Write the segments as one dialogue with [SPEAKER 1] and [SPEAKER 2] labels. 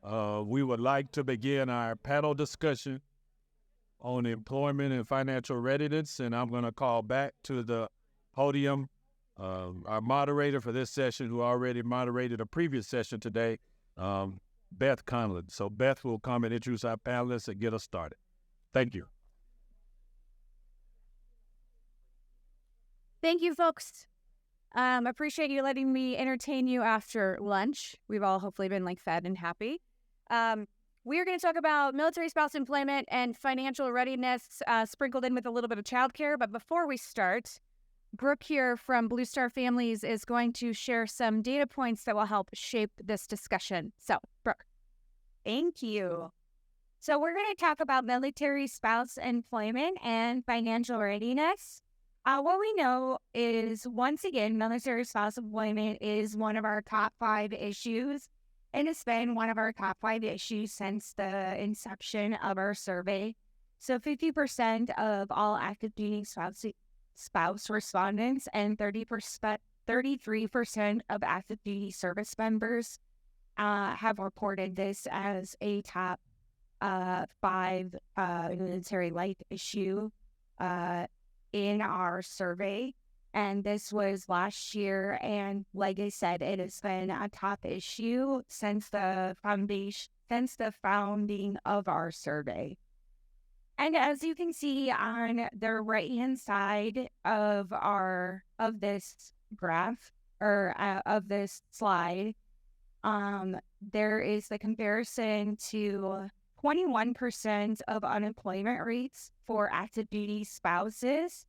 [SPEAKER 1] We would like to begin our panel discussion on employment and financial readiness, and I'm going to call back to the podium our moderator for this session, who already moderated a previous session today, Beth Conlon. So Beth will come and introduce our panelists and get us started. Thank you.
[SPEAKER 2] Thank you, folks. Appreciate you letting me entertain you after lunch. We've all hopefully been fed and happy. We are going to talk about military spouse employment and financial readiness, sprinkled in with a little bit of childcare. But before we start, Brooke here from Blue Star Families is going to share some data points that will help shape this discussion. So, Brooke.
[SPEAKER 3] Thank you. So we're going to talk about military spouse employment and financial readiness. What we know is, once again, military spouse employment is one of our top 5 issues, and it's been one of our top 5 issues since the inception of our survey. So 50% of all active duty spouse respondents and 33% of active duty service members have reported this as a top 5 military life issue in our survey. And this was last year, and like I said, it has been a top issue since the founding of our survey. And as you can see on the right-hand side of this graph, or of this slide, there is the comparison to 21% of unemployment rates for active duty spouses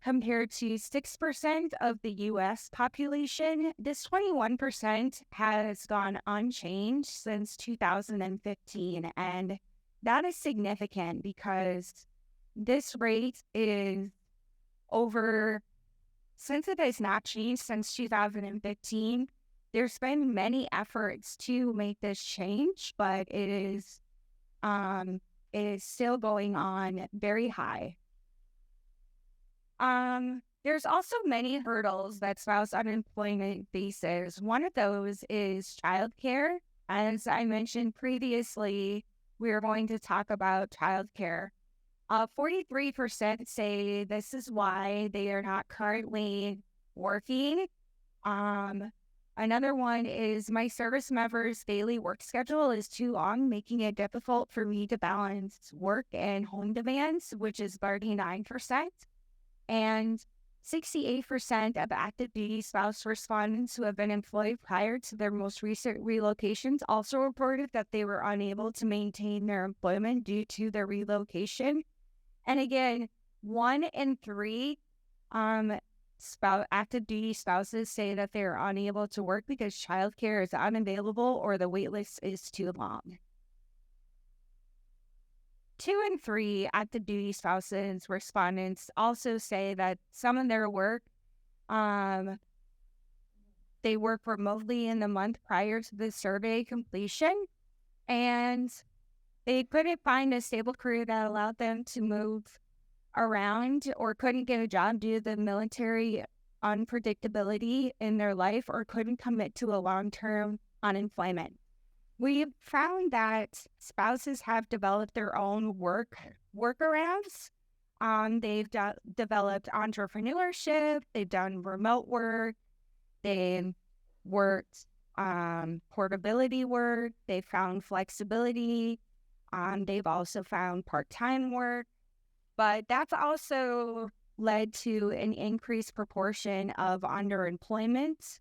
[SPEAKER 3] compared to 6% of the U.S. population. This 21% has gone unchanged since 2015, and that is significant because this rate is since it has not changed since 2015, there's been many efforts to make this change, but it is still going on very high. There's also many hurdles that spouse unemployment faces. One of those is childcare. As I mentioned previously, we're going to talk about childcare. 43% say this is why they are not currently working. Another one is, my service member's daily work schedule is too long, making it difficult for me to balance work and home demands, which is 39%. And 68% of active duty spouse respondents who have been employed prior to their most recent relocations also reported that they were unable to maintain their employment due to their relocation. And again, 1 in 3 active duty spouses say that they are unable to work because childcare is unavailable or the wait list is too long. 2 in 3 active duty spouses respondents also say that some of their work, they work remotely in the month prior to the survey completion, and they couldn't find a stable career that allowed them to move around, or couldn't get a job due to the military unpredictability in their life, or couldn't commit to a long-term unemployment. We've found that spouses have developed their own workarounds. They've developed entrepreneurship, they've done remote work, they've worked portability work, they've found flexibility, they've also found part-time work. But that's also led to an increased proportion of underemployment.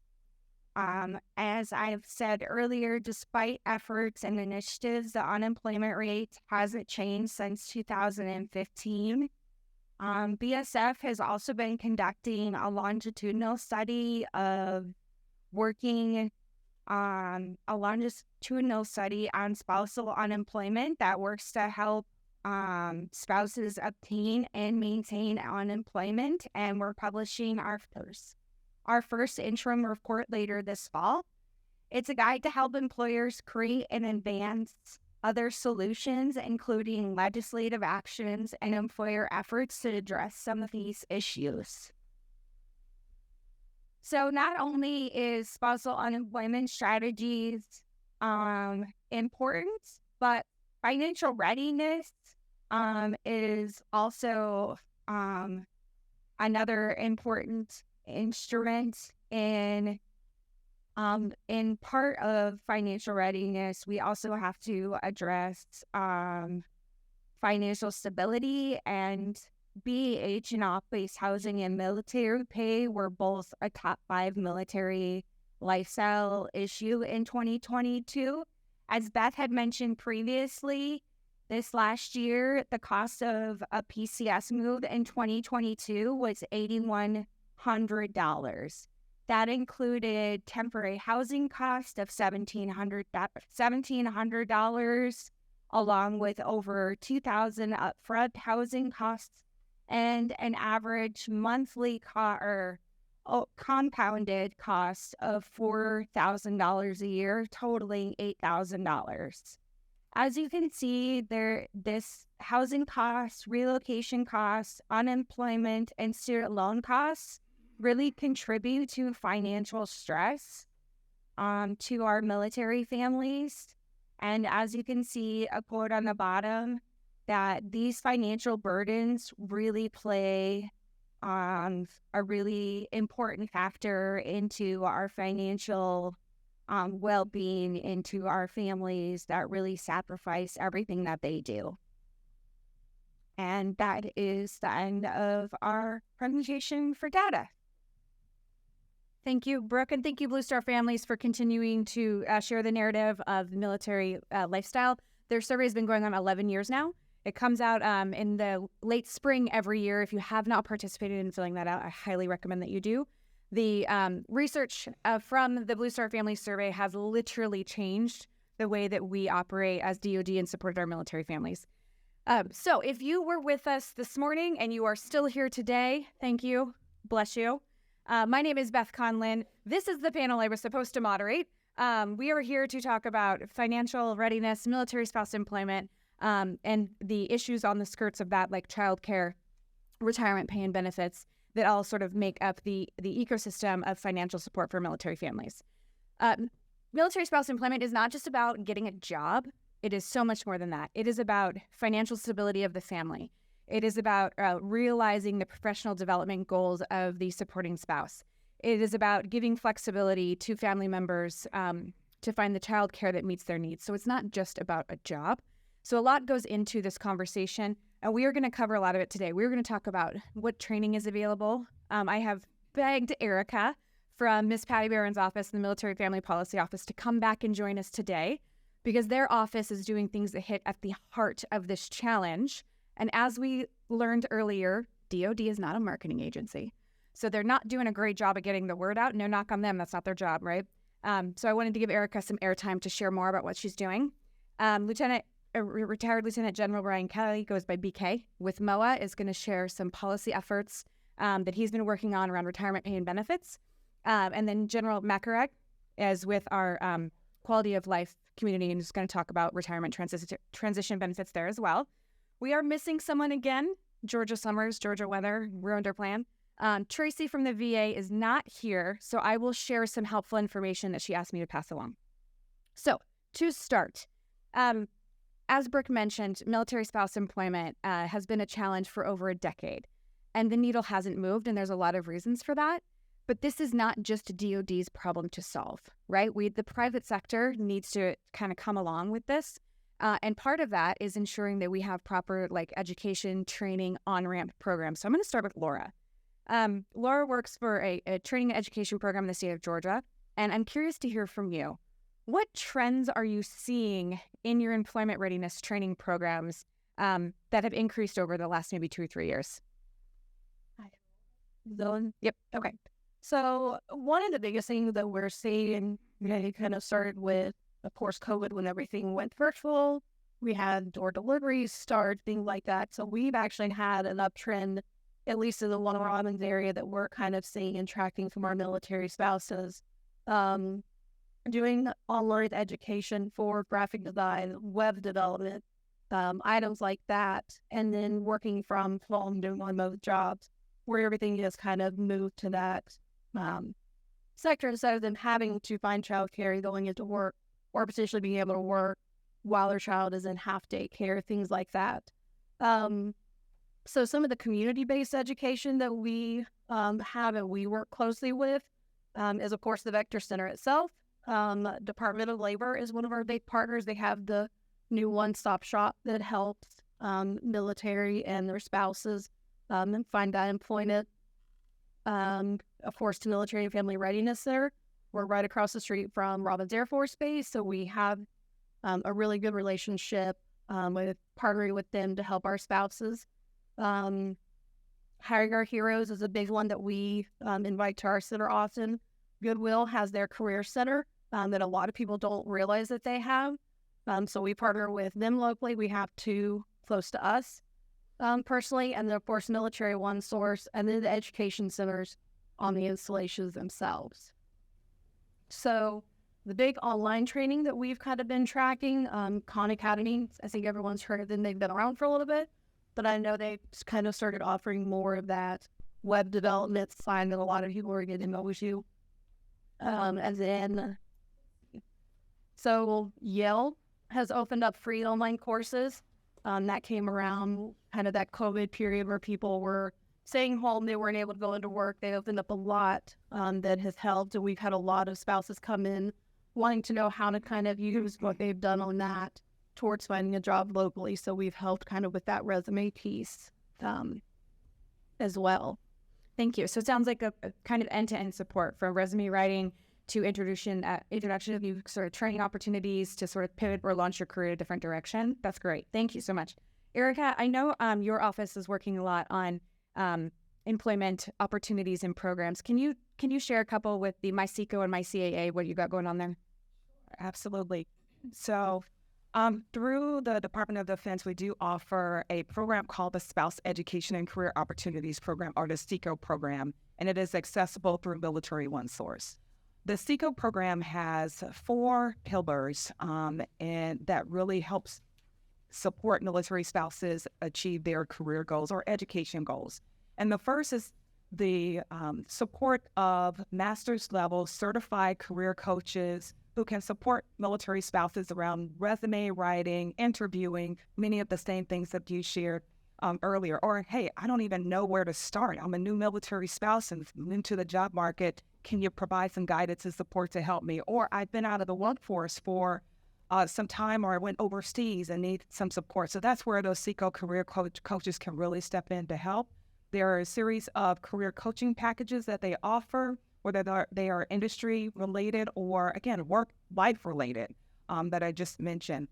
[SPEAKER 3] As I've said earlier, despite efforts and initiatives, the unemployment rate hasn't changed since 2015. BSF has also been conducting a longitudinal study on spousal unemployment that works to help spouses obtain and maintain unemployment, and we're publishing our first interim report later this fall. It's a guide to help employers create and advance other solutions, including legislative actions and employer efforts to address some of these issues. So not only is spousal unemployment strategies important, but financial readiness is also another important instrument in part of financial readiness. We also have to address financial stability, and BH and off-base housing and military pay were both a top 5 military lifestyle issue in 2022. As Beth had mentioned previously, this last year, the cost of a PCS move in 2022 was $8,100. That included temporary housing cost of $1,700, along with over $2,000 upfront housing costs, and an average monthly compounded cost of $4,000 a year, totaling $8,000. As you can see, this housing costs, relocation costs, unemployment, and student loan costs really contribute to financial stress to our military families. And as you can see, a quote on the bottom, that these financial burdens really play a really important factor into our financial well-being, into our families that really sacrifice everything that they do. And that is the end of our presentation for data.
[SPEAKER 2] Thank you, Brooke, and thank you, Blue Star Families, for continuing to share the narrative of the military lifestyle. Their survey has been going on 11 years now. It comes out in the late spring every year. If you have not participated in filling that out, I highly recommend that you do. The research from the Blue Star Family Survey has literally changed the way that we operate as DoD and support our military families. So if you were with us this morning and you are still here today, thank you. Bless you. My name is Beth Conlin. This is the panel I was supposed to moderate. We are here to talk about financial readiness, military spouse employment, and the issues on the skirts of that, like childcare, retirement pay, and benefits that all sort of make up the ecosystem of financial support for military families. Military spouse employment is not just about getting a job. It is so much more than that. It is about financial stability of the family. It is about realizing the professional development goals of the supporting spouse. It is about giving flexibility to family members to find the child care that meets their needs. So it's not just about a job. So a lot goes into this conversation, and we are going to cover a lot of it today. We're going to talk about what training is available. I have begged Erica from Ms. Patty Barron's office, the Military Family Policy Office, to come back and join us today, because their office is doing things that hit at the heart of this challenge. And as we learned earlier, DoD is not a marketing agency. So they're not doing a great job of getting the word out. No knock on them. That's not their job, right? So I wanted to give Erica some airtime to share more about what she's doing. Retired Lieutenant General Brian Kelly, goes by BK, with MOA, is going to share some policy efforts that he's been working on around retirement pay and benefits. And then General Makarek is with our quality of life community and is going to talk about retirement transition benefits there as well. We are missing someone again. Georgia Summers, Georgia Weather, ruined our plan. Tracy from the VA is not here, so I will share some helpful information that she asked me to pass along. So, to start, as Brooke mentioned, military spouse employment has been a challenge for over a decade, and the needle hasn't moved, and there's a lot of reasons for that. But this is not just DoD's problem to solve, right? The private sector needs to kind of come along with this. And part of that is ensuring that we have proper education, training, on-ramp programs. So I'm going to start with Laura. Laura works for a training and education program in the state of Georgia. And I'm curious to hear from you. What trends are you seeing in your employment readiness training programs that have increased over the last maybe 2 or 3 years?
[SPEAKER 3] Yep. Okay. So one of the biggest things that we're seeing, it kind of started with, of course, COVID, when everything went virtual. We had door deliveries start, things like that. So we've actually had an uptrend, at least in the Warner Robins area, that we're kind of seeing and tracking from our military spouses, doing online education for graphic design, web development, items like that, and then working from home, doing remote jobs, where everything has kind of moved to that sector, instead of them having to find childcare, going into work, or potentially being able to work while their child is in half-day care, things like that. So some of the community-based education that we have and we work closely with is, of course, the Vector Center itself. Department of Labor is one of our big partners. They have the new one-stop shop that helps military and their spouses find that employment. Of course, to Military and Family Readiness Center. We're right across the street from Robins Air Force Base, so we have a really good relationship with partnering with them to help our spouses. Hiring Our Heroes is a big one that we invite to our center often. Goodwill has their career center that a lot of people don't realize that they have. So we partner with them locally. We have two close to us personally, and then, of course, Military One Source, and then the education centers on the installations themselves. So the big online training that we've kind of been tracking, Khan Academy, I think everyone's heard of them. They've been around for a little bit, but I know they kind of started offering more of that web development side that a lot of people are getting into. And then, so Yale has opened up free online courses. That came around kind of that COVID period where people were staying home. They weren't able to go into work. They opened up a lot that has helped. And we've had a lot of spouses come in wanting to know how to kind of use what they've done on that towards finding a job locally. So we've helped kind of with that resume piece as well.
[SPEAKER 2] Thank you. So it sounds like a kind of end-to-end support from resume writing to introduction of new sort of training opportunities to sort of pivot or launch your career in a different direction. That's great. Thank you so much. Erica, I know your office is working a lot on employment opportunities and programs. Can you share a couple with the MySECO and MyCAA, what you got going on there?
[SPEAKER 4] Absolutely. So through the Department of Defense, we do offer a program called the Spouse Education and Career Opportunities Program, or the SECO program, and it is accessible through Military One Source. The SECO program has 4 pillars, and that really helps support military spouses achieve their career goals or education goals. And the first is the support of master's level certified career coaches who can support military spouses around resume writing, interviewing, many of the same things that you shared earlier. Or, hey, I don't even know where to start. I'm a new military spouse and into the job market. Can you provide some guidance and support to help me? Or I've been out of the workforce for some time, or I went overseas and need some support. So that's where those SECO career coaches can really step in to help. There are a series of career coaching packages that they offer, whether they are industry related or, again, work-life related that I just mentioned.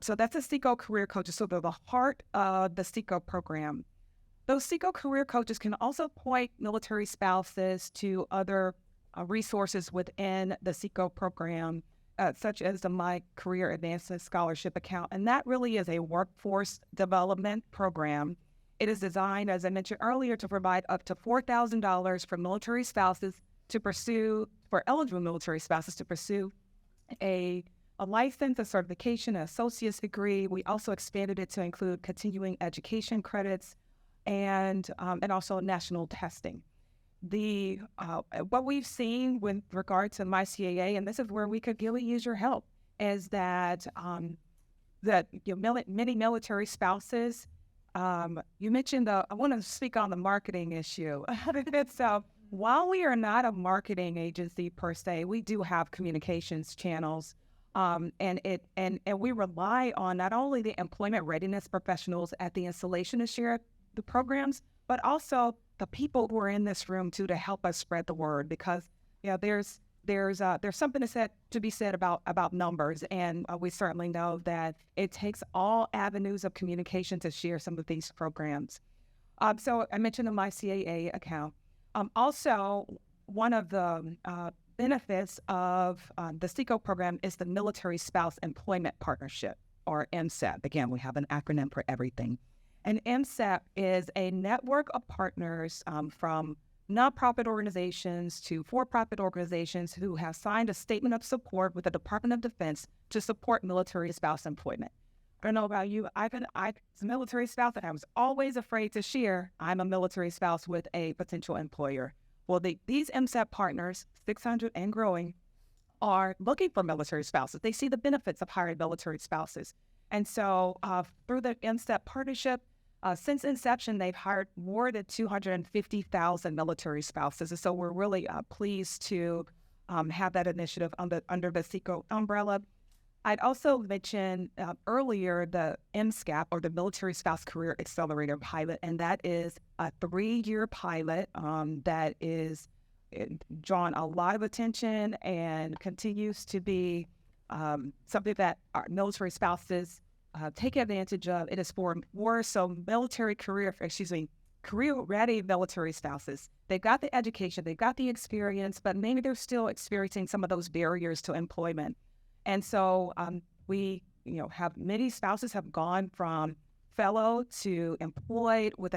[SPEAKER 4] So that's a SECO career coaches. So they're the heart of the SECO program. Those SECO career coaches can also point military spouses to other resources within the SECO program, such as the My Career Advancement Scholarship account. And that really is a workforce development program. It is designed, as I mentioned earlier, to provide up to $4,000 for military spouses to pursue, for eligible military spouses to pursue a license, a certification, an associate's degree. We also expanded it to include continuing education credits and also national testing. What we've seen with regard to MyCAA, and this is where we could really use your help, is that many military spouses. You mentioned I want to speak on the marketing issue. So while we are not a marketing agency per se, we do have communications channels, and we rely on not only the employment readiness professionals at the installation to share the programs, but also the people who are in this room too to help us spread the word, because there's something to be said about numbers, and we certainly know that it takes all avenues of communication to share some of these programs. So I mentioned the MyCAA account. Also, one of the benefits of the SECO program is the Military Spouse Employment Partnership, or MSEP. Again, we have an acronym for everything. And MSEP is a network of partners from nonprofit organizations to for-profit organizations who have signed a statement of support with the Department of Defense to support military spouse employment. I don't know about you, I was a military spouse and I was always afraid to share I'm a military spouse with a potential employer. Well, these MSEP partners, 600 and growing, are looking for military spouses. They see the benefits of hiring military spouses. And so through the MSTEP partnership, since inception, they've hired more than 250,000 military spouses. And so we're really pleased to have that initiative under the SECO umbrella. I'd also mention earlier the MSCAP, or the Military Spouse Career Accelerator pilot, and that is a 3-year pilot that is drawn a lot of attention and continues to be something that our military spouses take advantage of. It is for more so career-ready military spouses. They've got the education, they've got the experience, but maybe they're still experiencing some of those barriers to employment. And so we, have many spouses have gone from fellow to employed with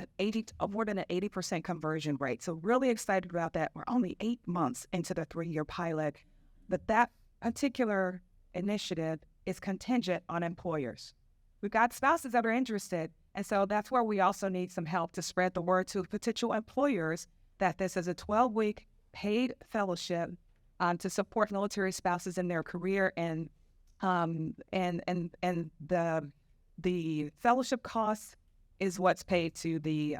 [SPEAKER 4] more than an 80% conversion rate. So really excited about that. We're only 8 months into the 3-year pilot, but that particular initiative is contingent on employers. We've got spouses that are interested, and so that's where we also need some help to spread the word to potential employers that this is a 12-week paid fellowship to support military spouses in their career, and the fellowship cost is what's paid to the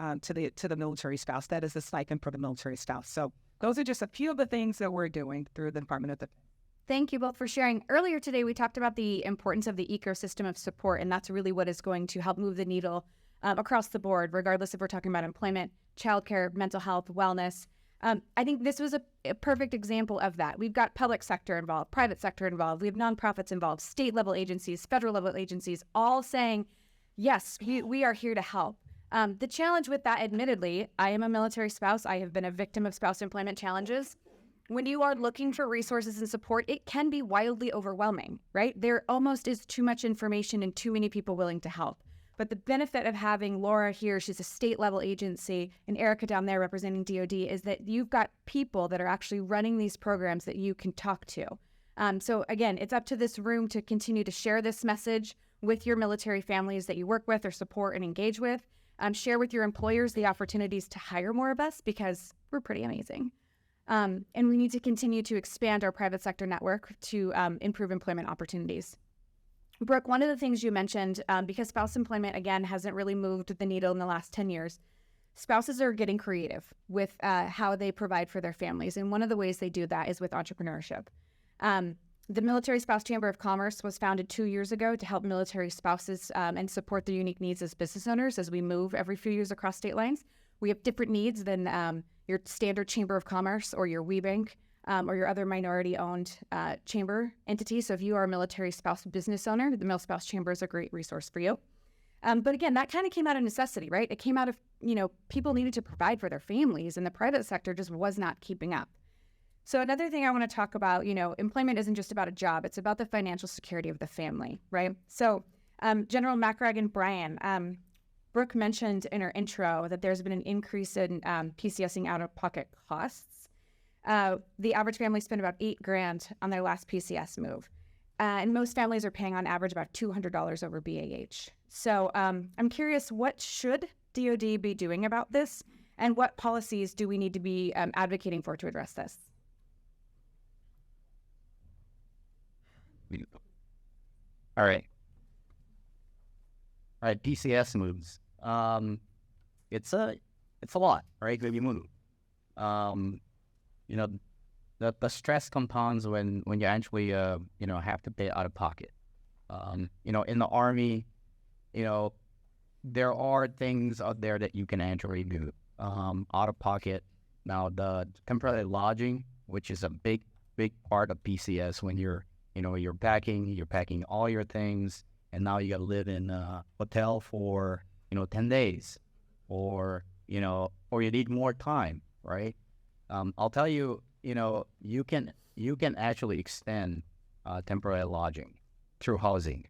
[SPEAKER 4] military spouse. That is the stipend for the military spouse. So those are just a few of the things that we're doing through the Department of Defense.
[SPEAKER 2] Thank you both for sharing. Earlier today, we talked about the importance of the ecosystem of support, and that's really what is going to help move the needle across the board, regardless if we're talking about employment, childcare, mental health, wellness. I think this was a perfect example of that. We've got public sector involved, private sector involved, we have nonprofits involved, state level agencies, federal level agencies, all saying, yes, we are here to help. The challenge with that, admittedly, I am a military spouse. I have been a victim of spouse employment challenges. When you are looking for resources and support, it can be wildly overwhelming, right? There almost is too much information and too many people willing to help. But the benefit of having Laura here, she's a state level agency, and Erica down there representing DOD, is that you've got people that are actually running these programs that you can talk to. So again, it's up to this room to continue to share this message with your military families that you work with or support and engage with. Share with your employers the opportunities to hire more of us, because we're pretty amazing. And we need to continue to expand our private sector network to improve employment opportunities. Brooke, one of the things you mentioned, because spouse employment, again, hasn't really moved the needle in the last 10 years, spouses are getting creative with how they provide for their families. And one of the ways they do that is with entrepreneurship. The Military Spouse Chamber of Commerce was founded 2 years ago to help military spouses and support their unique needs as business owners as we move every few years across state lines. We have different needs than your standard Chamber of Commerce or your WeBank or your other minority-owned chamber entity. So if you are a military spouse business owner, the Mil Spouse Chamber is a great resource for you. But again, that kind of came out of necessity, right? It came out of, people needed to provide for their families, and the private sector just was not keeping up. So another thing I want to talk about, employment isn't just about a job. It's about the financial security of the family, right? So General McRag and Brian, Brooke mentioned in her intro that there's been an increase in PCSing out-of-pocket costs. The average family spent about $8,000 on their last PCS move. And most families are paying on average about $200 over BAH. So I'm curious, what should DOD be doing about this? And what policies do we need to be advocating for to address this?
[SPEAKER 5] All right, PCS moves. It's a lot, right? When you move, the stress compounds when you actually have to pay out of pocket. In the Army, there are things out there that you can actually do out of pocket. Now, the temporary lodging, which is a big part of PCS, when you're packing all your things, and now you got to live in a hotel for 10 days, or you need more time, right? I'll tell you, you can actually extend temporary lodging through housing.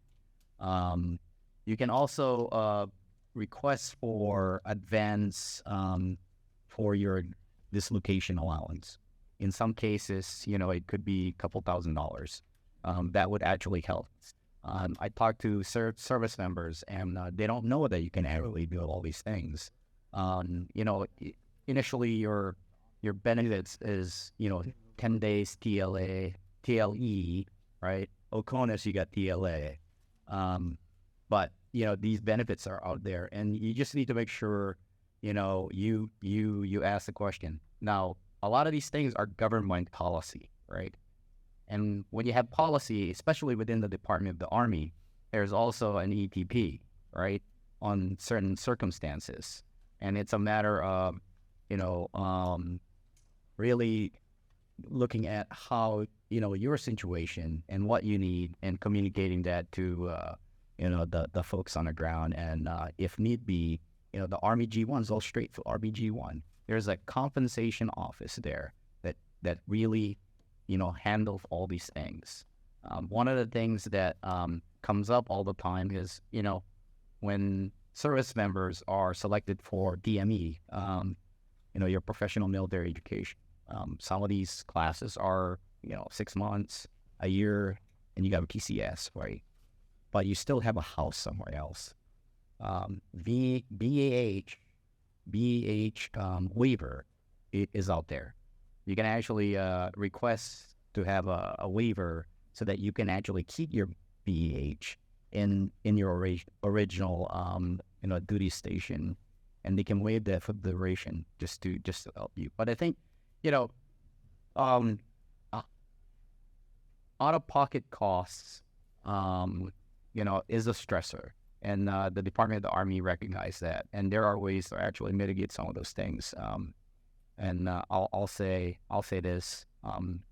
[SPEAKER 5] You can also request for advance for your dislocation allowance. In some cases, it could be a couple $1,000s. That would actually help. I talked to service members, and they don't know that you can actually do all these things. Initially your benefits is 10 days TLA, TLE, right? Oconus, you got TLA. But, these benefits are out there, and you just need to make sure, you ask the question. Now, a lot of these things are governed by policy, right? And when you have policy, especially within the Department of the Army, there's also an EPP, right, on certain circumstances. And it's a matter of, really looking at how, your situation and what you need and communicating that to, the folks on the ground. And if need be, the Army G1s all straight to Army G1. There's a compensation office there that really, handles all these things. One of the things that comes up all the time is, when service members are selected for DME, your professional military education. Some of these classes are, 6 months, a year, and you got a PCS, right? But you still have a house somewhere else. BAH waiver is out there. You can actually request to have a waiver so that you can actually keep your BAH in your original duty station, and they can waive that for the duration just to help you. But I think out-of-pocket costs is a stressor, and the Department of the Army recognized that, and there are ways to actually mitigate some of those things. And I'll say this: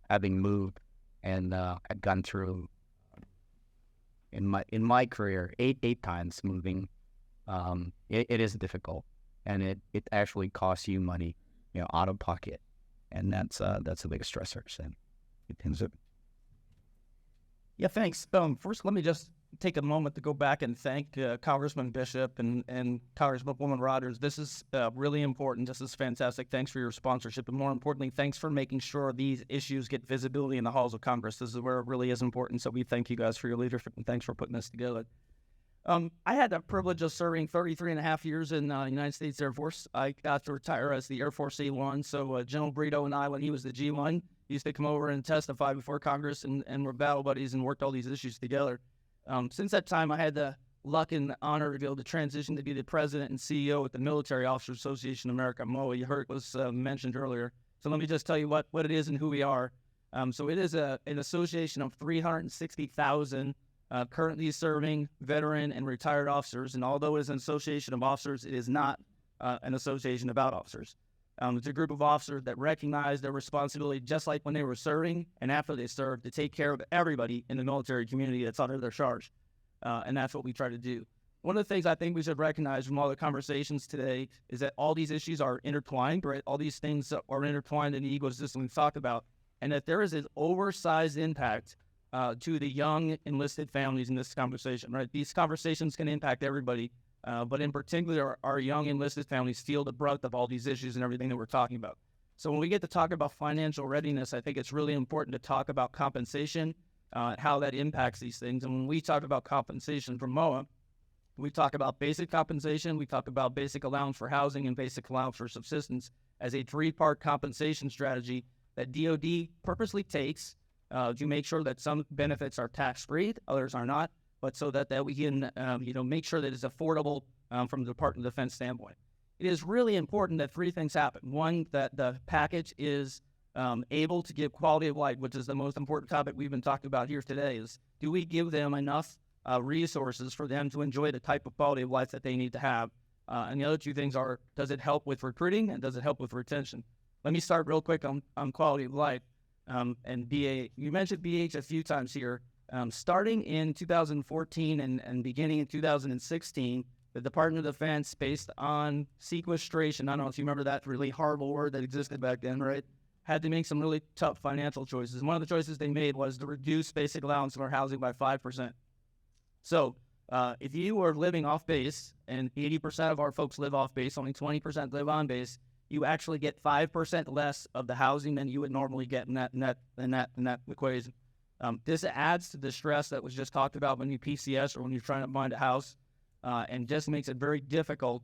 [SPEAKER 5] having moved and I've gone through in my career eight times moving, it is difficult, and it actually costs you money, out of pocket, and that's a big stressor. So it tends to.
[SPEAKER 6] Yeah, thanks. First, let me just take a moment to go back and thank Congressman Bishop and Congresswoman Rogers. This is really important. This is fantastic. Thanks for your sponsorship. And more importantly, thanks for making sure these issues get visibility in the halls of Congress. This is where it really is important. So we thank you guys for your leadership, and thanks for putting this together. I had the privilege of serving 33 and a half years in the United States Air Force. I got to retire as the Air Force A1. So General Brito and I, when he was the G1, used to come over and testify before Congress, and we're battle buddies and worked all these issues together. Since that time, I had the luck and the honor to be able to transition to be the president and CEO at the Military Officers Association of America, MOA. You heard it was mentioned earlier. So let me just tell you what it is and who we are. So it is an association of 360,000 currently serving veteran and retired officers. And although it is an association of officers, it is not an association about officers. It's a group of officers that recognize their responsibility, just like when they were serving and after they served, to take care of everybody in the military community that's under their charge. And that's what we try to do. One of the things I think we should recognize from all the conversations today is that all these issues are intertwined, right? All these things are intertwined in the ecosystem we've talked about, and that there is an oversized impact to the young enlisted families in this conversation, right? These conversations can impact everybody. But in particular, our young enlisted families feel the brunt of all these issues and everything that we're talking about. So when we get to talk about financial readiness, I think it's really important to talk about compensation, how that impacts these things. And when we talk about compensation from MOA, we talk about basic compensation, we talk about basic allowance for housing, and basic allowance for subsistence as a three-part compensation strategy that DoD purposely takes to make sure that some benefits are tax-free, others are not, but so that we can, make sure that it's affordable from the Department of Defense standpoint. It is really important that three things happen. One, that the package is able to give quality of life, which is the most important topic we've been talking about here today, is do we give them enough resources for them to enjoy the type of quality of life that they need to have? And the other two things are, does it help with recruiting and does it help with retention? Let me start real quick on quality of life. And BA, you mentioned BH a few times here. Starting in 2014 and beginning in 2016, the Department of Defense, based on sequestration, I don't know if you remember that really horrible word that existed back then, right? Had to make some really tough financial choices. One of the choices they made was to reduce basic allowance for housing by 5%. So if you are living off base, and 80% of our folks live off base, only 20% live on base, you actually get 5% less of the housing than you would normally get in that equation. This adds to the stress that was just talked about when you PCS or when you're trying to find a house, and just makes it very difficult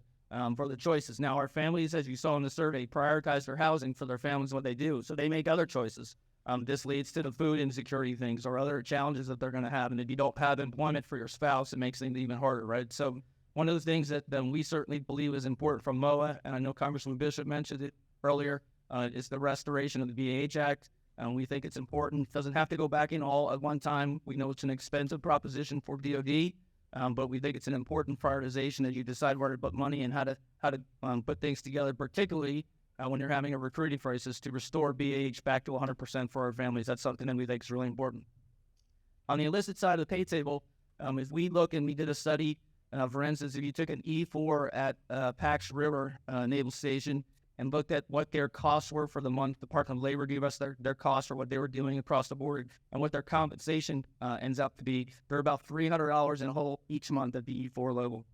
[SPEAKER 6] for the choices. Now, our families, as you saw in the survey, prioritize their housing for their families, what they do. So they make other choices. This leads to the food insecurity things or other challenges that they're going to have. And if you don't have employment for your spouse, it makes things even harder, right? So one of the things that we certainly believe is important from MOA, and I know Congressman Bishop mentioned it earlier, is the restoration of the VAH Act. We think it's important. It doesn't have to go back in all at one time. We know it's an expensive proposition for DOD, but we think it's an important prioritization as you decide where to put money and how to put things together, particularly when you're having a recruiting crisis, to restore BAH back to 100% for our families. That's something that we think is really important. On the enlisted side of the pay table, if we look and we did a study, for instance, if you took an E4 at Pax River Naval Station and looked at what their costs were for the month, the Department of Labor gave us their costs for what they were doing across the board and what their compensation ends up to be, they're about $300 in a hole each month at the E4 level.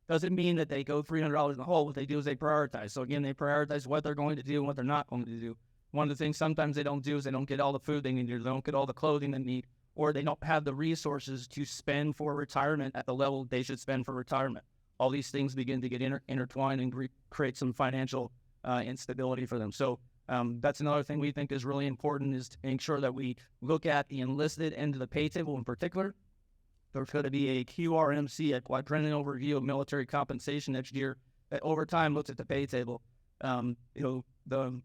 [SPEAKER 6] Doesn't mean that they go $300 in the hole. What they do is they prioritize. So again, they prioritize what they're going to do and what they're not going to do. One of the things sometimes they don't do is they don't get all the food they need, or they don't get all the clothing they need, or they don't have the resources to spend for retirement at the level they should spend for retirement. All these things begin to get intertwined and create some financial instability for them. So that's another thing we think is really important, is to make sure that we look at the enlisted end of the pay table in particular. There's going to be a QRMC, a quadrennial review of military compensation next year, that over time looks at the pay table. The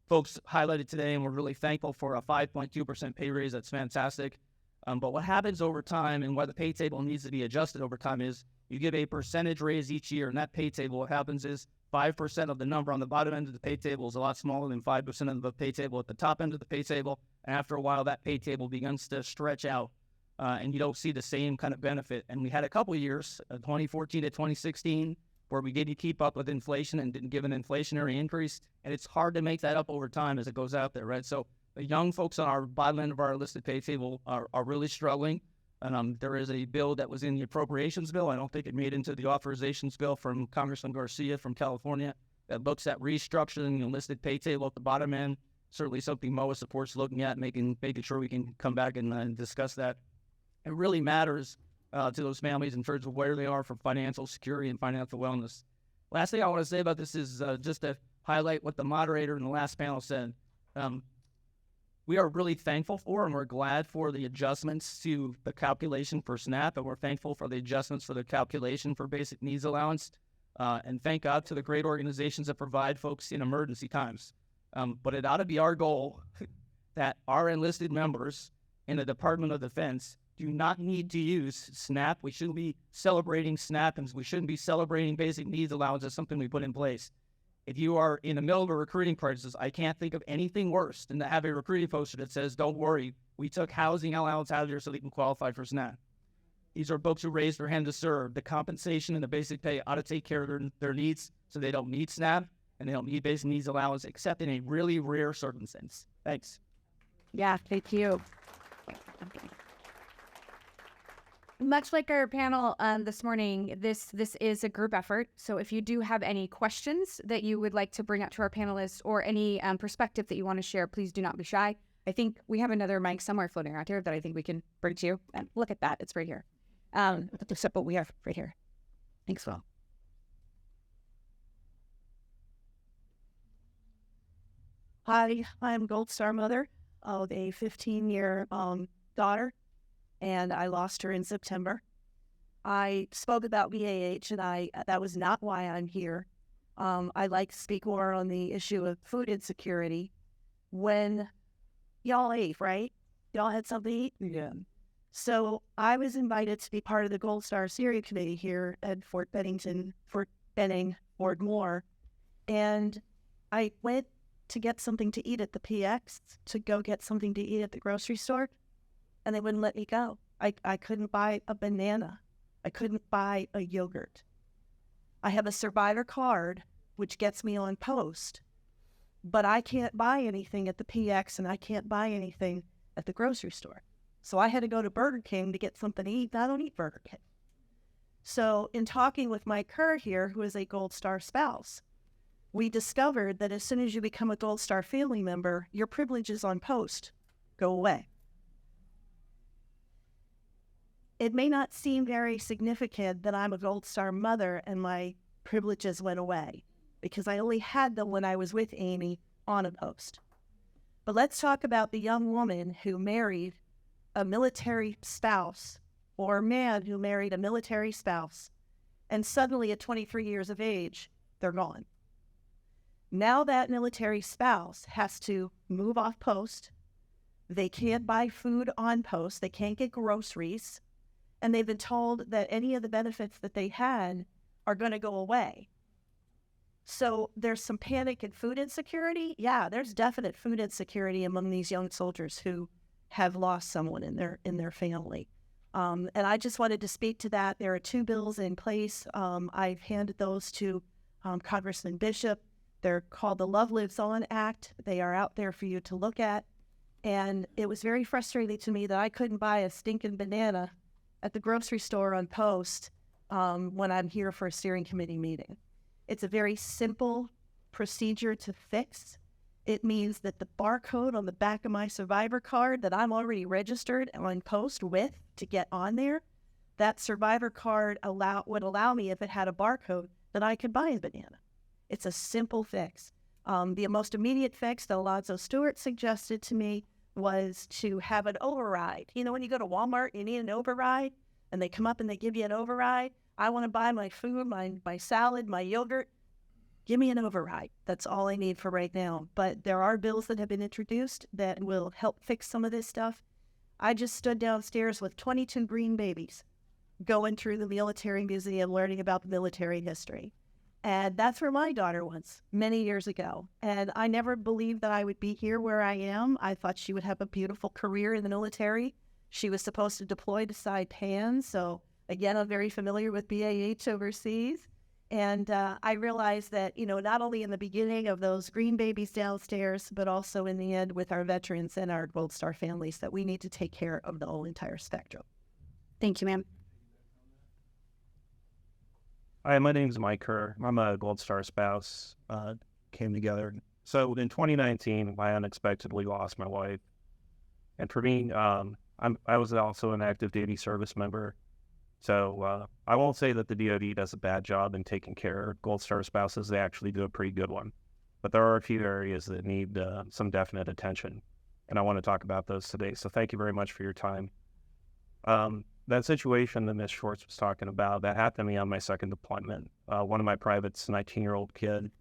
[SPEAKER 6] folks highlighted today, and we're really thankful for a 5.2% pay raise. That's fantastic. But what happens over time, and why the pay table needs to be adjusted over time, is you give a percentage raise each year, and that pay table, what happens is 5% of the number on the bottom end of the pay table is a lot smaller than 5% of the pay table at the top end of the pay table. And after a while, that pay table begins to stretch out. And you don't see the same kind of benefit. And we had a couple of years, 2014 to 2016, where we didn't keep up with inflation and didn't give an inflationary increase. And it's hard to make that up over time as it goes out there, right? So the young folks on our bottom end of our listed pay table are really struggling. And there is a bill that was in the appropriations bill. I don't think it made into the authorizations bill from Congressman Garcia from California that looks at restructuring the enlisted pay table at the bottom end. Certainly something MOA supports looking at, making sure we can come back and discuss that. It really matters to those families in terms of where they are for financial security and financial wellness. Last thing I want to say about this is just to highlight what the moderator in the last panel said. We are really thankful for, and we're glad for, the adjustments to the calculation for SNAP, and we're thankful for the adjustments for the calculation for basic needs allowance. And thank God to the great organizations that provide folks in emergency times. But it ought to be our goal that our enlisted members in the Department of Defense do not need to use SNAP. We shouldn't be celebrating SNAP, and we shouldn't be celebrating basic needs allowance as something we put in place. If you are in the middle of a recruiting crisis, I can't think of anything worse than to have a recruiting poster that says, "Don't worry, we took housing allowance out of here so they can qualify for SNAP." These are folks who raised their hand to serve. The compensation and the basic pay ought to take care of their needs, so they don't need SNAP and they don't need basic needs allowance, except in a really rare circumstance. Thanks.
[SPEAKER 2] Yeah, thank you. Much like our panel this morning, this is a group effort. So if you do have any questions that you would like to bring up to our panelists, or any perspective that you want to share, please do not be shy. I think we have another mic somewhere floating around here that I think we can bring to you. And look at that, it's right here. Except what we have right here. Thanks, Will.
[SPEAKER 7] Hi, I'm Gold Star mother of a 15-year daughter, and I lost her in September. I spoke about VAH, and that was not why I'm here. I'd like to speak more on the issue of food insecurity. When y'all ate, right? Y'all had something to eat?
[SPEAKER 4] Yeah.
[SPEAKER 7] So I was invited to be part of the Gold Star Steering Committee here at Fort Benning, Fort Moore, and I went to get something to eat at the PX, to go get something to eat at the grocery store, and they wouldn't let me go. I couldn't buy a banana. I couldn't buy a yogurt. I have a survivor card, which gets me on post, but I can't buy anything at the PX, and I can't buy anything at the grocery store. So I had to go to Burger King to get something to eat, and I don't eat Burger King. So in talking with Mike Kerr here, who is a Gold Star spouse, we discovered that as soon as you become a Gold Star family member, your privileges on post go away. It may not seem very significant that I'm a Gold Star mother and my privileges went away, because I only had them when I was with Amy on a post. But let's talk about the young woman who married a military spouse, or a man who married a military spouse, and suddenly at 23 years of age, they're gone. Now that military spouse has to move off post. They can't buy food on post. They can't get groceries. And they've been told that any of the benefits that they had are going to go away. So there's some panic and food insecurity. Yeah, there's definite food insecurity among these young soldiers who have lost someone in their family. And I just wanted to speak to that. There are 2 bills in place. I've handed those to Congressman Bishop. They're called the Love Lives On Act. They are out there for you to look at. And it was very frustrating to me that I couldn't buy a stinking banana at the grocery store on post when I'm here for a steering committee meeting. It's a very simple procedure to fix. It means that the barcode on the back of my survivor card that I'm already registered on post with to get on there, that survivor card would allow me, if it had a barcode, that I could buy a banana. It's a simple fix. The most immediate fix that Alonzo Stewart suggested to me was to have an override. You know, when you go to Walmart, you need an override, and they come up and they give you an override. I want to buy my food, my salad, my yogurt. Give me an override. That's all I need for right now. But there are bills that have been introduced that will help fix some of this stuff. I just stood downstairs with 22 green babies going through the military museum, learning about the military history. And that's where my daughter was many years ago. And I never believed that I would be here where I am. I thought she would have a beautiful career in the military. She was supposed to deploy to Saipan. So again, I'm very familiar with BAH overseas. And I realized that, you know, not only in the beginning of those green babies downstairs, but also in the end with our veterans and our Gold Star families, that we need to take care of the whole entire spectrum.
[SPEAKER 2] Thank you, ma'am.
[SPEAKER 8] Hi, my name's Mike Kerr. I'm a Gold Star spouse. Came together. So in 2019, I unexpectedly lost my wife. And for me, I was also an active duty service member. So I won't say that the DoD does a bad job in taking care of Gold Star spouses. They actually do a pretty good one. But there are a few areas that need some definite attention. And I want to talk about those today. So thank you very much for your time. That situation that Ms. Schwartz was talking about, that happened to me on my second deployment. One of my privates, 19-year-old kid,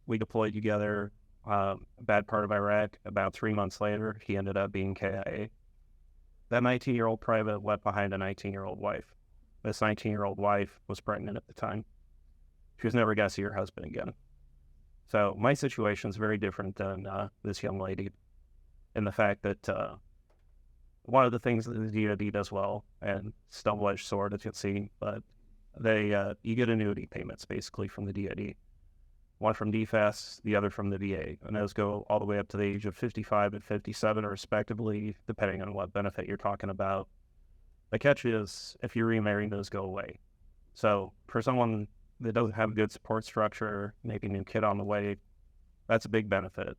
[SPEAKER 8] we deployed together, a bad part of Iraq. About 3 months later, he ended up being KIA. That 19-year-old private left behind a 19-year-old wife. This 19-year-old wife was pregnant at the time. She was never going to see her husband again. So my situation is very different than this young lady, in the fact that one of the things that the DoD does well, and it's a double-edged sword, as you can see, but you get annuity payments basically from the DoD. One from DFAS, the other from the VA, and those go all the way up to the age of 55 and 57, respectively, depending on what benefit you're talking about. The catch is, if you're remarried, those go away. So for someone that doesn't have a good support structure, maybe a new kid on the way, that's a big benefit.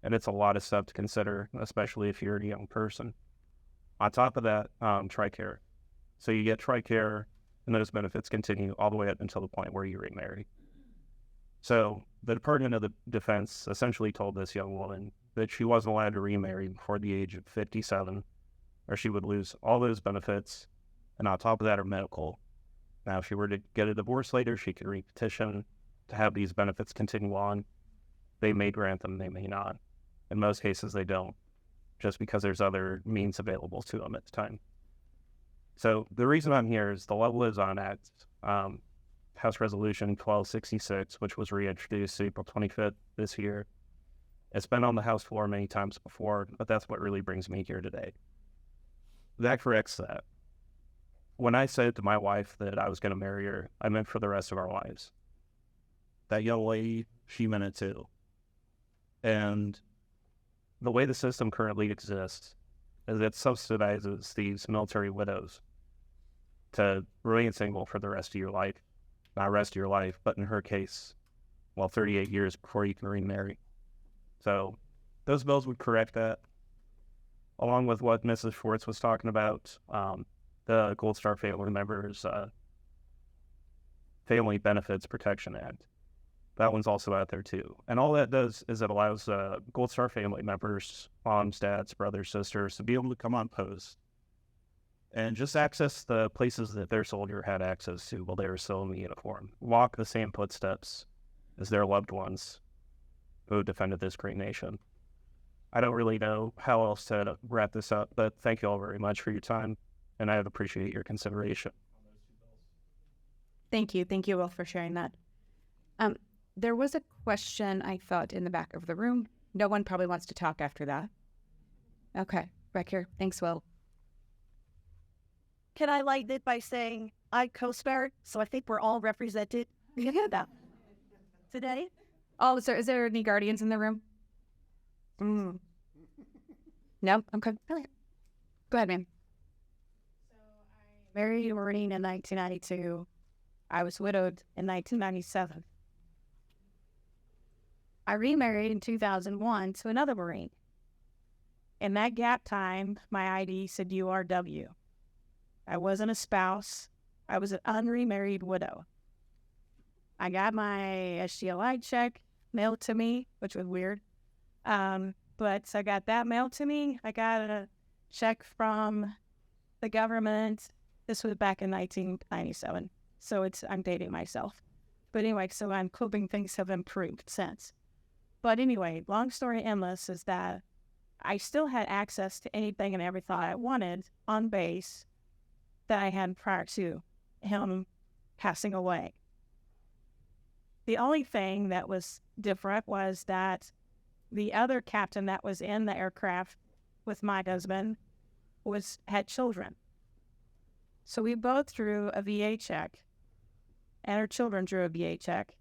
[SPEAKER 8] And it's a lot of stuff to consider, especially if you're a young person. On top of that, TRICARE. So you get TRICARE, and those benefits continue all the way up until the point where you remarry. So the Department of the Defense essentially told this young woman that she wasn't allowed to remarry before the age of 57, or she would lose all those benefits, and on top of that, her medical. Now, if she were to get a divorce later, she could re-petition to have these benefits continue on. They may grant them, they may not. In most cases, they don't, just because there's other means available to them at the time. So the reason I'm here is the Love Lives On Act, House Resolution 1266, which was reintroduced April 25th this year. It's been on the House floor many times before, but that's what really brings me here today. That corrects that. When I said to my wife that I was going to marry her, I meant for the rest of our lives. That young lady, she meant it too. And the way the system currently exists is it subsidizes these military widows to remain single for the rest of your life. Not rest of your life, but in her case, 38 years before you can remarry. So those bills would correct that. Along with what Mrs. Schwartz was talking about, the Gold Star family members Family Benefits Protection Act. That one's also out there too. And all that does is it allows Gold Star family members, moms, dads, brothers, sisters, to be able to come on post and just access the places that their soldier had access to while they were still in the uniform. Walk the same footsteps as their loved ones who defended this great nation. I don't really know how else to wrap this up, but thank you all very much for your time, and I appreciate your consideration.
[SPEAKER 2] Thank you. Thank you, Will, for sharing that. There was a question, I thought, in the back of the room. No one probably wants to talk after that. Okay, back here. Thanks, Will.
[SPEAKER 7] Can I lighten it by saying I co-star, so I think we're all represented today.
[SPEAKER 2] Oh, so is there any guardians in the room? No? Okay. Go ahead, ma'am.
[SPEAKER 3] So I married a Marine in 1992. I was widowed in 1997. I remarried in 2001 to another Marine. In that gap time, my ID said URW. I wasn't a spouse. I was an unremarried widow. I got my SGLI check mailed to me, which was weird. But I got that mailed to me. I got a check from the government. This was back in 1997. So I'm dating myself. But anyway, so I'm hoping things have improved since. But anyway, long story endless is that I still had access to anything and everything I wanted on base that I had prior to him passing away. The only thing that was different was that the other captain that was in the aircraft with my husband had children. So we both drew a VA check, and our children drew a VA check,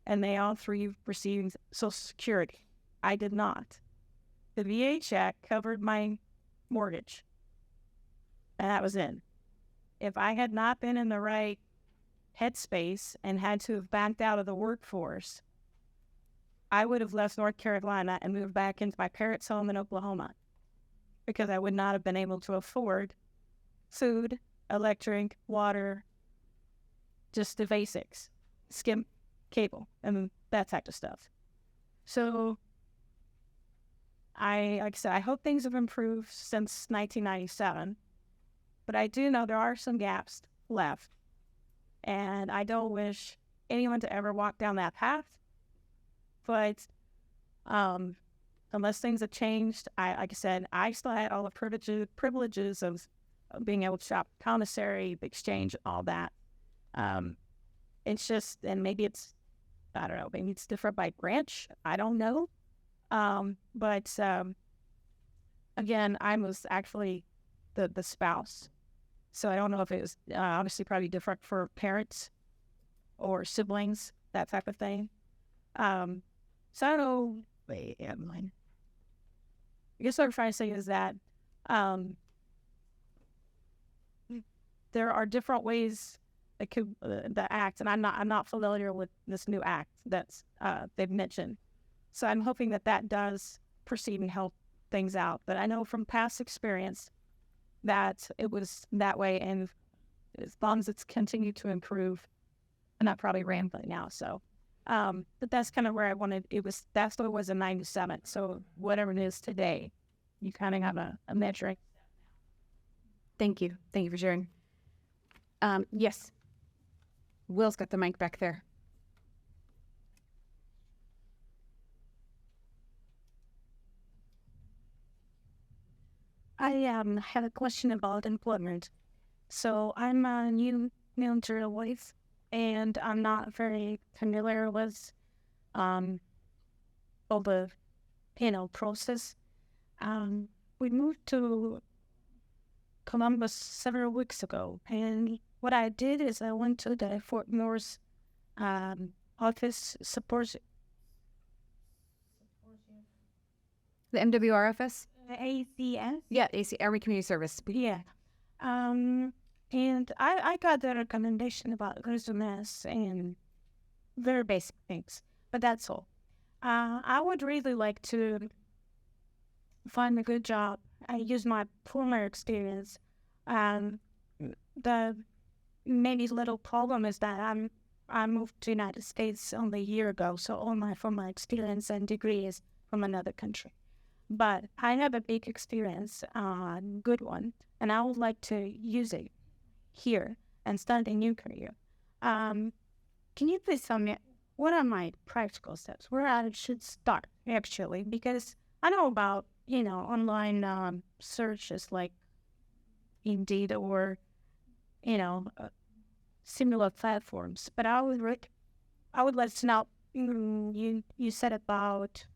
[SPEAKER 3] and they all three received Social Security. I did not. The VA check covered my mortgage, and that was it. If I had not been in the right headspace and had to have backed out of the workforce, I would have left North Carolina and moved back into my parents' home in Oklahoma, because I would not have been able to afford food, electric, water, just the basics, skim cable, and that type of stuff. So like I said, I hope things have improved since 1997, but I do know there are some gaps left, and I don't wish anyone to ever walk down that path. But unless things have changed, like I said, I still had all the privileges of being able to shop commissary, exchange, all that. It's just, and maybe it's, I don't know, maybe it's different by branch. I don't know. But again, I was actually the spouse. So I don't know if it was obviously probably different for parents or siblings, that type of thing. So I don't know. Wait, I guess what I'm trying to say is that there are different ways it could the act, and I'm not familiar with this new act that's they've mentioned. So I'm hoping that does proceed and help things out. But I know from past experience that it was that way, and as long as it's continued to improve, and I'm probably rambling now. So, but that's kind of where I wanted. That's what it was in '97. So whatever it is today, you kind of have a metric.
[SPEAKER 2] Thank you. Thank you for sharing. Yes. Will's got the mic back there.
[SPEAKER 3] I had a question about employment. So I'm a new military wife, and I'm not very familiar with all the process. We moved to Columbus several weeks ago, and what I did is I went to the Fort Morris office support.
[SPEAKER 2] The MWRFS?
[SPEAKER 3] ACS?
[SPEAKER 2] Yeah, Army Community Service.
[SPEAKER 3] Yeah. And I got the recommendation about resumes and very basic things, but that's all. I would really like to find a good job. I use my former experience. The maybe little problem is that I'm
[SPEAKER 7] I moved to United States only a year ago, so all my formal experience and degree is from another country. But I have a big experience, good one, and I would like to use it here and start a new career. Can you please tell me what are my practical steps, where I should start actually? Because I know about, online searches like Indeed or, similar platforms, but I would like to know. You said about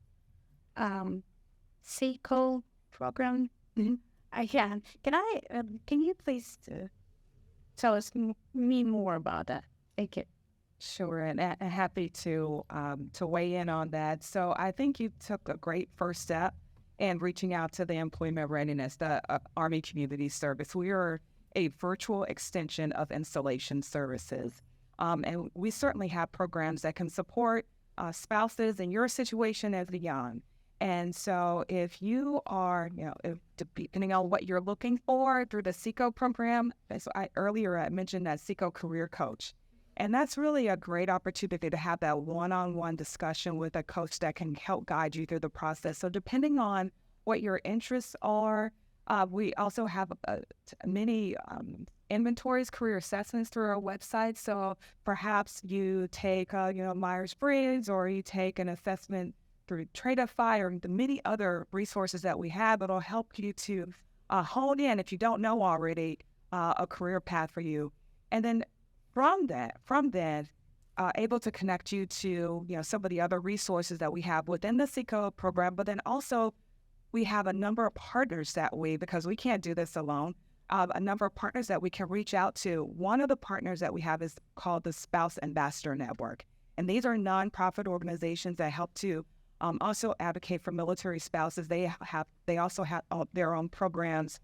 [SPEAKER 7] SECO program.
[SPEAKER 4] Mm-hmm.
[SPEAKER 7] Can you please tell us me more about that? Thank you.
[SPEAKER 4] Sure, and happy to weigh in on that. So I think you took a great first step in reaching out to the Employment Readiness, the Army Community Service. We are a virtual extension of installation services, and we certainly have programs that can support spouses in your situation as a young. And so if you are, depending on what you're looking for through the SECO program, as I mentioned that SECO Career Coach. And that's really a great opportunity to have that one-on-one discussion with a coach that can help guide you through the process. So depending on what your interests are, we also have many inventories, career assessments through our website. So perhaps you take, Myers-Briggs, or you take an assessment through Tradeify, or the many other resources that we have that'll help you to hone in, if you don't know already, a career path for you. And then from that, able to connect you to, some of the other resources that we have within the SECO program, but then also we have a number of partners because we can't do this alone, a number of partners that we can reach out to. One of the partners that we have is called the Spouse Ambassador Network. And these are nonprofit organizations that help to also advocate for military spouses. They also have their own programs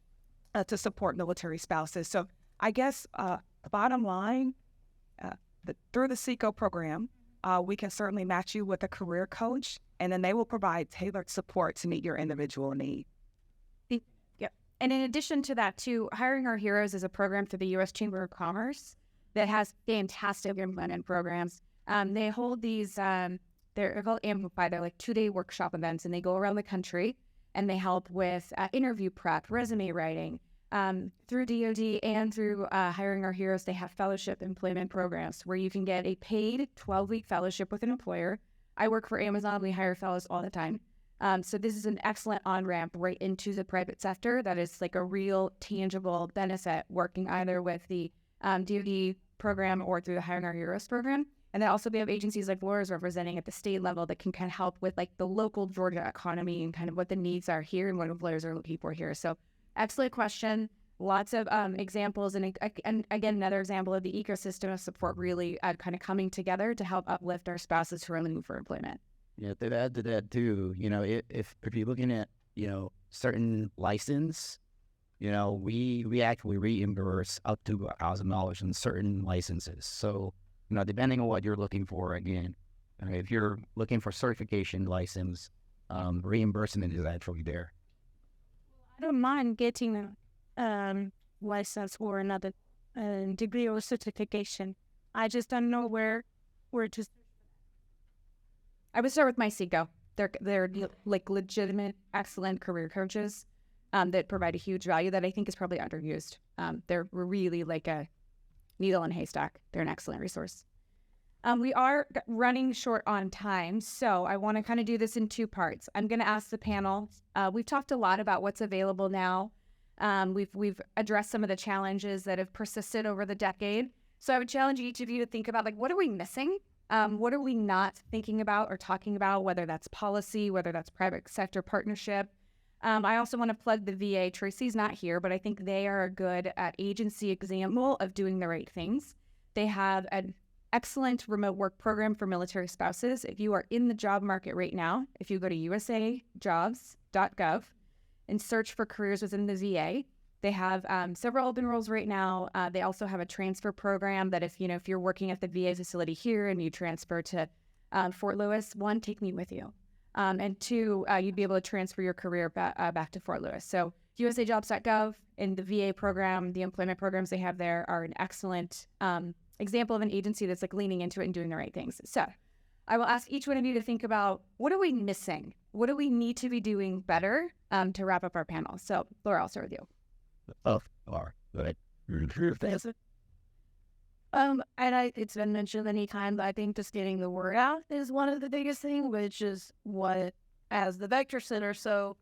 [SPEAKER 4] to support military spouses. So I guess bottom line, through the SECO program, we can certainly match you with a career coach, and then they will provide tailored support to meet your individual need.
[SPEAKER 2] Yep. And in addition to that, too, Hiring Our Heroes is a program through the U.S. Chamber of Commerce that has fantastic employment programs. They hold these, they're called Amplify. They're like 2-day workshop events, and they go around the country, and they help with interview prep, resume writing. Through DoD and through Hiring Our Heroes, they have fellowship employment programs where you can get a paid 12-week fellowship with an employer. I work for Amazon. We hire fellows all the time. So this is an excellent on-ramp right into the private sector that is like a real tangible benefit working either with the DoD program or through the Hiring Our Heroes program. And then also we have agencies like lawyers representing at the state level that can kind of help with like the local Georgia economy and kind of what the needs are here and what employers are looking for here. So excellent question. Lots of examples. And again, another example of the ecosystem of support really kind of coming together to help uplift our spouses who are looking for employment.
[SPEAKER 5] Yeah, to add to that too, if you're looking at, certain license, we actually reimburse up to $1,000 in certain licenses. So, depending on what you're looking for, again, if you're looking for certification license, reimbursement is actually there.
[SPEAKER 7] I don't mind getting a license or another degree or certification. I just don't know where to.
[SPEAKER 2] I would start with my SECO. They're like legitimate, excellent career coaches that provide a huge value that I think is probably underused. They're really like a needle in a haystack. They're an excellent resource. We are running short on time, so I want to kind of do this in 2 parts. I'm going to ask the panel. We've talked a lot about what's available now. We've addressed some of the challenges that have persisted over the decade. So I would challenge each of you to think about, like, what are we missing? What are we not thinking about or talking about, whether that's policy, whether that's private sector partnership. I also want to plug the VA. Tracy's not here, but I think they are a good agency example of doing the right things. They have an excellent remote work program for military spouses. If you are in the job market right now, if you go to usajobs.gov and search for careers within the VA, they have several open roles right now. They also have a transfer program that if you're working at the VA facility here and you transfer to Fort Lewis, 1, take me with you. And 2, you'd be able to transfer your career back to Fort Lewis. So usajobs.gov and the VA program, the employment programs they have there are an excellent example of an agency that's like leaning into it and doing the right things. So I will ask each one of you to think about, what are we missing? What do we need to be doing better to wrap up our panel? So Laura, I'll start with you.
[SPEAKER 5] Oh, Laura, go ahead.
[SPEAKER 7] It's been mentioned many times, I think just getting the word out is one of the biggest things, which is what, as the Vector Center, so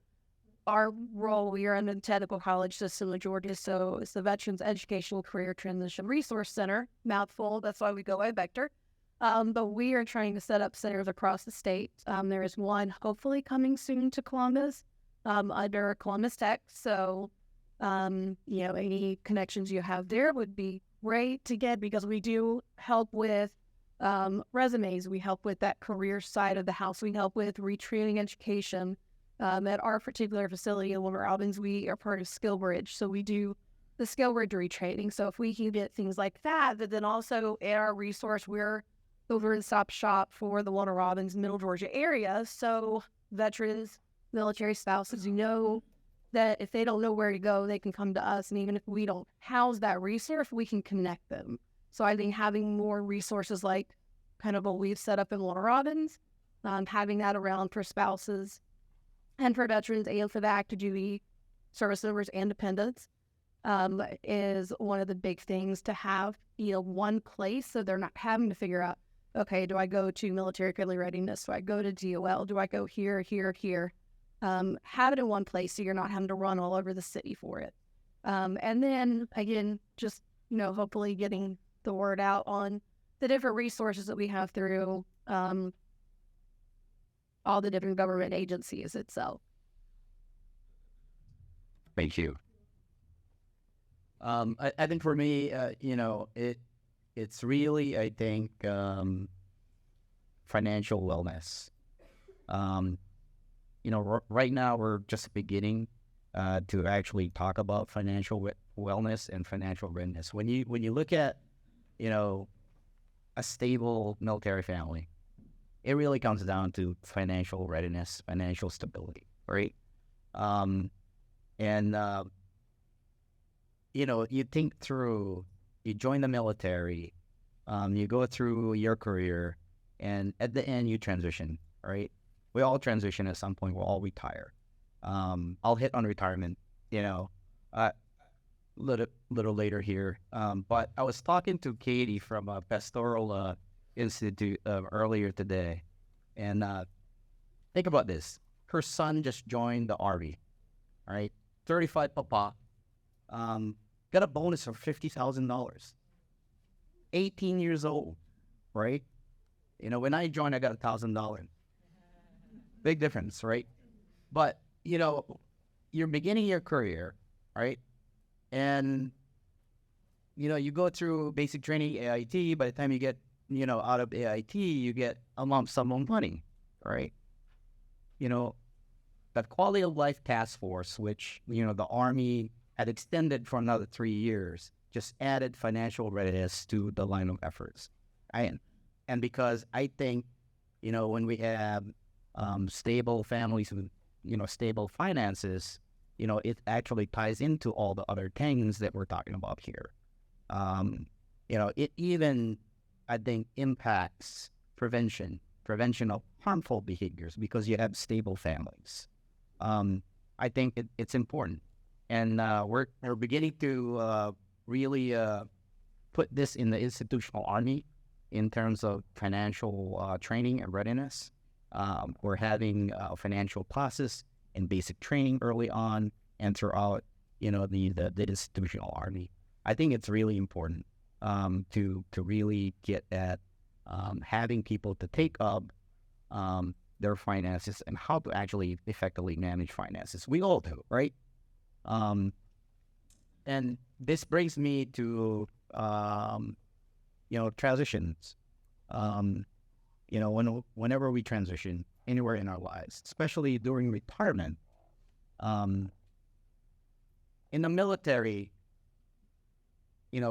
[SPEAKER 7] our role, we are in the technical college system of Georgia, so it's the Veterans Educational Career Transition Resource Center, mouthful, that's why we go by Vector. But we are trying to set up centers across the state. There is one hopefully coming soon to Columbus, under Columbus Tech, so any connections you have there would be great to get, because we do help with resumes. We help with that career side of the house. We help with retraining education. At our particular facility in Warner Robins, we are part of Skill Bridge. So we do the Skill Bridge retraining. So if we can get things like that, but then also at our resource, we're over and stop shop for the Warner Robins, Middle Georgia area. So veterans, military spouses, that if they don't know where to go, they can come to us. And even if we don't house that resource, we can connect them. So I think having more resources like kind of what we've set up in Warner Robins, having that around for spouses and for veterans and for the active duty service members and dependents is one of the big things to have, one place so they're not having to figure out, okay, do I go to military family readiness? Do I go to DOL? Do I go here, here, here? Have it in one place so you're not having to run all over the city for it. And then, again, just, hopefully getting the word out on the different resources that we have through all the different government agencies itself.
[SPEAKER 5] Thank you. I think for me, it's really, I think, financial wellness. Right now we're just beginning to actually talk about financial wellness and financial readiness. When you look at, a stable military family, it really comes down to financial readiness, financial stability, right? You think through, you join the military, you go through your career, and at the end you transition, right? We all transition at some point. We'll all retire. I'll hit on retirement, little later here. But I was talking to Katie from Pastoral Institute earlier today, and think about this. Her son just joined the Army, all right? 35 papa, got a bonus of $50,000. 18 years old, right? When I joined, I got $1,000. Big difference, right? But, you're beginning your career, right? And, you go through basic training, AIT. By the time you get, out of AIT, you get a lump sum of money, right? That quality of life task force, which, the Army had extended for another 3 years, just added financial readiness to the line of efforts. And because I think, when we have stable families with, stable finances, it actually ties into all the other things that we're talking about here. It even, I think, impacts prevention of harmful behaviors because you have stable families. I think it's important. And we're beginning to really put this in the institutional Army in terms of financial training and readiness. We're having financial classes and basic training early on and throughout, the institutional Army. I think it's really important to really get at having people to take up their finances and how to actually effectively manage finances. We all do, right? And this brings me to transitions. Whenever we transition anywhere in our lives, especially during retirement, in the military,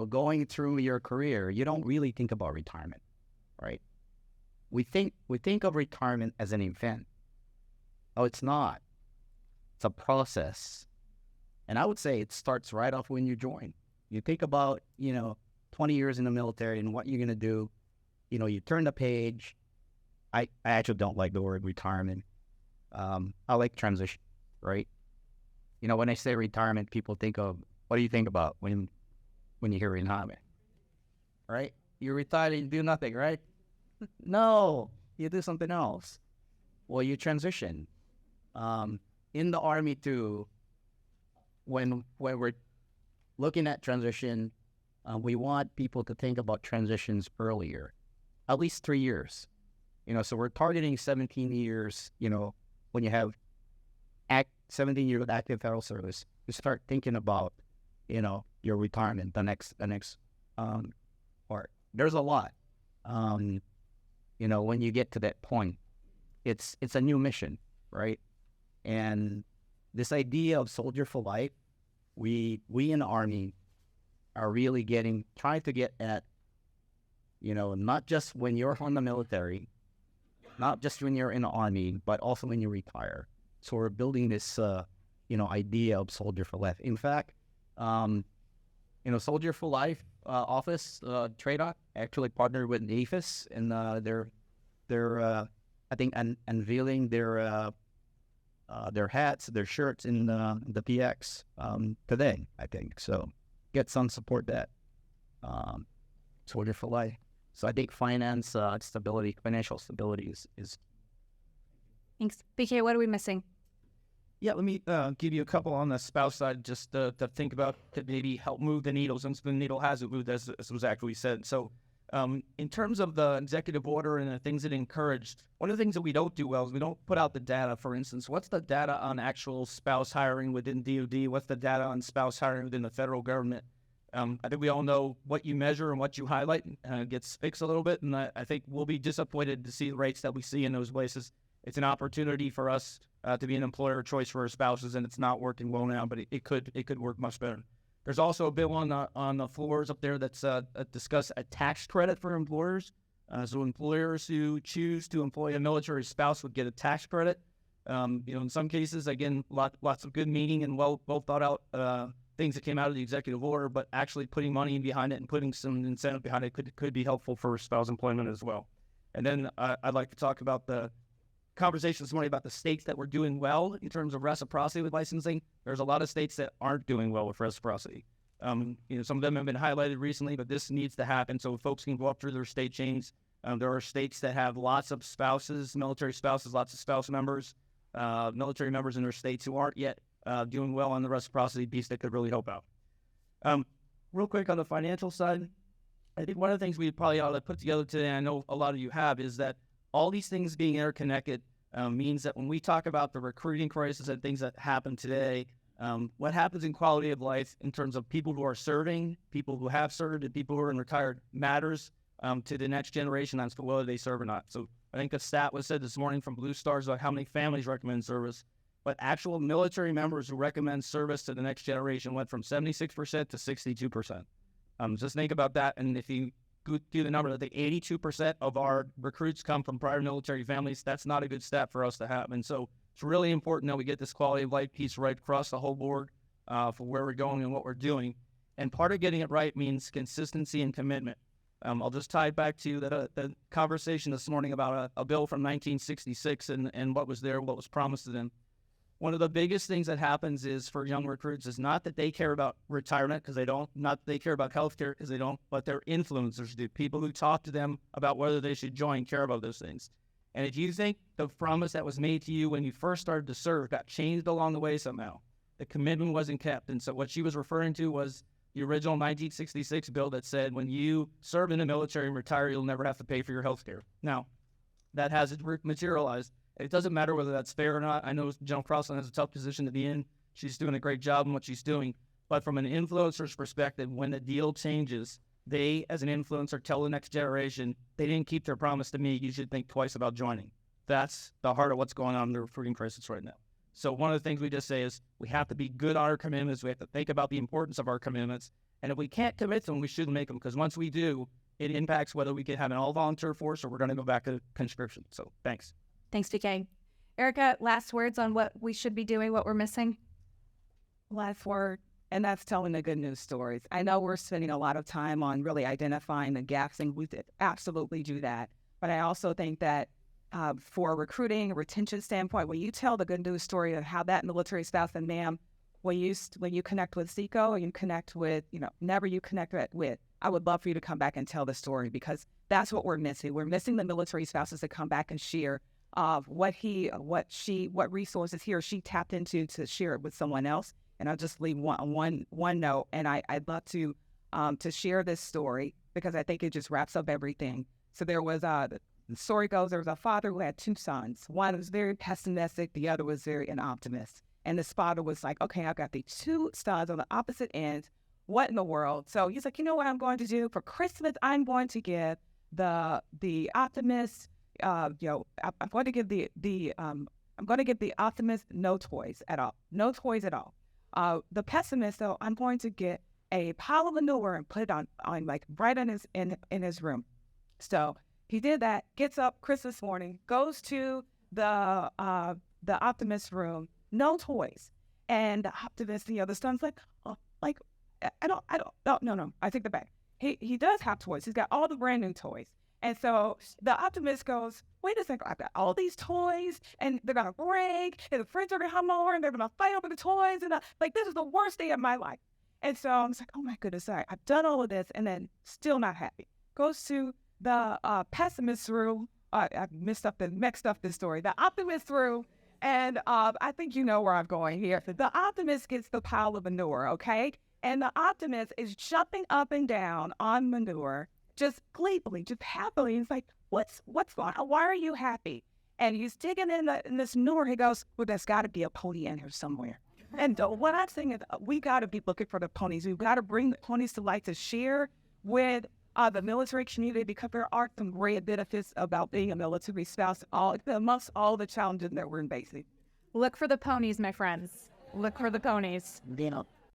[SPEAKER 5] going through your career, you don't really think about retirement, right? We think of retirement as an event. Oh, it's not. It's a process. And I would say it starts right off when you join. You think about, 20 years in the military and what you're going to do, you turn the page. I actually don't like the word retirement. I like transition, right? When I say retirement, people think of, what do you think about when you hear retirement, right? You're retired and you do nothing, right? No, you do something else. Well, you transition. In the Army too, when we're looking at transition, we want people to think about transitions earlier, at least 3 years. So we're targeting 17 years, when you have 17 years of active federal service, you start thinking about, your retirement, the next part. There's a lot. When you get to that point, it's a new mission, right? And this idea of soldier for life, we in the Army are really trying to get at, not just when you're on the military, not just when you're in the Army, but also when you retire. So we're building this, idea of soldier for life. In fact, Soldier for Life office, TRADOC, actually partnered with APHIS, and they're I think unveiling their hats, their shirts in the PX today, I think. So get some support that Soldier for Life. So I think financial stability is.
[SPEAKER 2] Thanks. BK, what are we missing?
[SPEAKER 6] Yeah, let me give you a couple on the spouse side just to think about, to maybe help move the needle, since the needle hasn't moved, as was actually said. So in terms of the executive order and the things it encouraged, one of the things that we don't do well is we don't put out the data. For instance, what's the data on actual spouse hiring within DOD? What's the data on spouse hiring within the federal government? I think we all know what you measure and what you highlight gets fixed a little bit, and I think we'll be disappointed to see the rates that we see in those places. It's an opportunity for us to be an employer of choice for our spouses, and it's not working well now, but it could work much better. There's also a bill on the floors up there that's discuss a tax credit for employers. So employers who choose to employ a military spouse would get a tax credit. In some cases, again, lots of good meaning and well thought out things that came out of the executive order, but actually putting money behind it and putting some incentive behind it could be helpful for spouse employment as well. And then I'd like to talk about the conversation this morning about the states that were doing well in terms of reciprocity with licensing. There's a lot of states that aren't doing well with reciprocity. Some of them have been highlighted recently, but this needs to happen so folks can go up through their state chains. There are states that have lots of spouses, military spouses, lots of spouse members, military members in their states who aren't yet doing well on the reciprocity piece that could really help out. Real quick on the financial side, I think one of the things we probably ought to put together today, and I know a lot of you have, is that all these things being interconnected means that when we talk about the recruiting crisis and things that happen today, what happens in quality of life in terms of people who are serving, people who have served, and people who are in retired matters to the next generation as to whether they serve or not. So I think a stat was said this morning from Blue Stars about how many families recommend service, but actual military members who recommend service to the next generation went from 76% to 62%. Just think about that, and if you do the number that 82% of our recruits come from prior military families, that's not a good stat for us to have. And so it's really important that we get this quality of life piece right across the whole board for where we're going and what we're doing. And part of getting it right means consistency and commitment. I'll just tie it back to the conversation this morning about a bill from 1966 and what was there, what was promised to them. One of the biggest things that happens is for young recruits is not that they care about retirement because they don't, not that they care about healthcare because they don't, but their influencers do. People who talk to them about whether they should join care about those things. And if you think the promise that was made to you when you first started to serve got changed along the way somehow, the commitment wasn't kept. And so what she was referring to was the original 1966 bill that said when you serve in the military and retire, you'll never have to pay for your healthcare. Now, that hasn't materialized. It doesn't matter whether that's fair or not. I know General Crossland has a tough position to be in. She's doing a great job in what she's doing. But from an influencer's perspective, when the deal changes, they, as an influencer, tell the next generation, they didn't keep their promise to me. You should think twice about joining. That's the heart of what's going on in the recruiting crisis right now. So one of the things we just say is we have to be good on our commitments. We have to think about the importance of our commitments. And if we can't commit to them, we shouldn't make them. Because once we do, it impacts whether we can have an all-volunteer force or we're going to go back to conscription. So thanks.
[SPEAKER 2] Thanks, DK. Erica, last words on what we should be doing, what we're missing?
[SPEAKER 3] Last word,
[SPEAKER 4] and that's telling the good news stories. I know we're spending a lot of time on really identifying the gaps, and we did absolutely do that. But I also think that for a recruiting, retention standpoint, when you tell the good news story of how that military spouse, and ma'am, when you connect with SECO, and you connect with, never you connect with, I would love for you to come back and tell the story, because that's what we're missing. We're missing the military spouses to come back and share of what resources he or she tapped into to share it with someone else. And I'll just leave one note, and I'd love to share this story, because I think it just wraps up everything. So there was the story goes, there was a father who had two sons. One was very pessimistic, the other was very an optimist. And the father was like, okay, I've got these two sons on the opposite ends. What in the world? So he's like, you know what I'm going to do for Christmas? I'm going to give the optimist, I'm going to give the optimist no toys at all. No toys at all. The pessimist, though, I'm going to get a pile of manure and put it on like right in his room. So he did that. Gets up Christmas morning, goes to the optimist's room. No toys. And the optimist, the son's like, oh, like, no, I take that back. He does have toys. He's got all the brand new toys. And so the optimist goes, wait a second, I've got all these toys, and they're going to break, and the friends are going to come over, and they're going to fight over the toys, and this is the worst day of my life. And so I'm just like, oh my goodness, I've done all of this, and then still not happy. Goes to the pessimist's room. I mixed up this story. The optimist's room. And I think you know where I'm going here. The optimist gets the pile of manure, okay? And the optimist is jumping up and down on manure, just gleefully, just happily. He's like, what's going on? Why are you happy? And he's digging in this manure. He goes, well, there's got to be a pony in here somewhere. And what I'm saying is we got to be looking for the ponies. We've got to bring the ponies to light to share with the military community, because there are some great benefits about being a military spouse amongst all the challenges that we're facing.
[SPEAKER 2] Look for the ponies, my friends. Look for the ponies.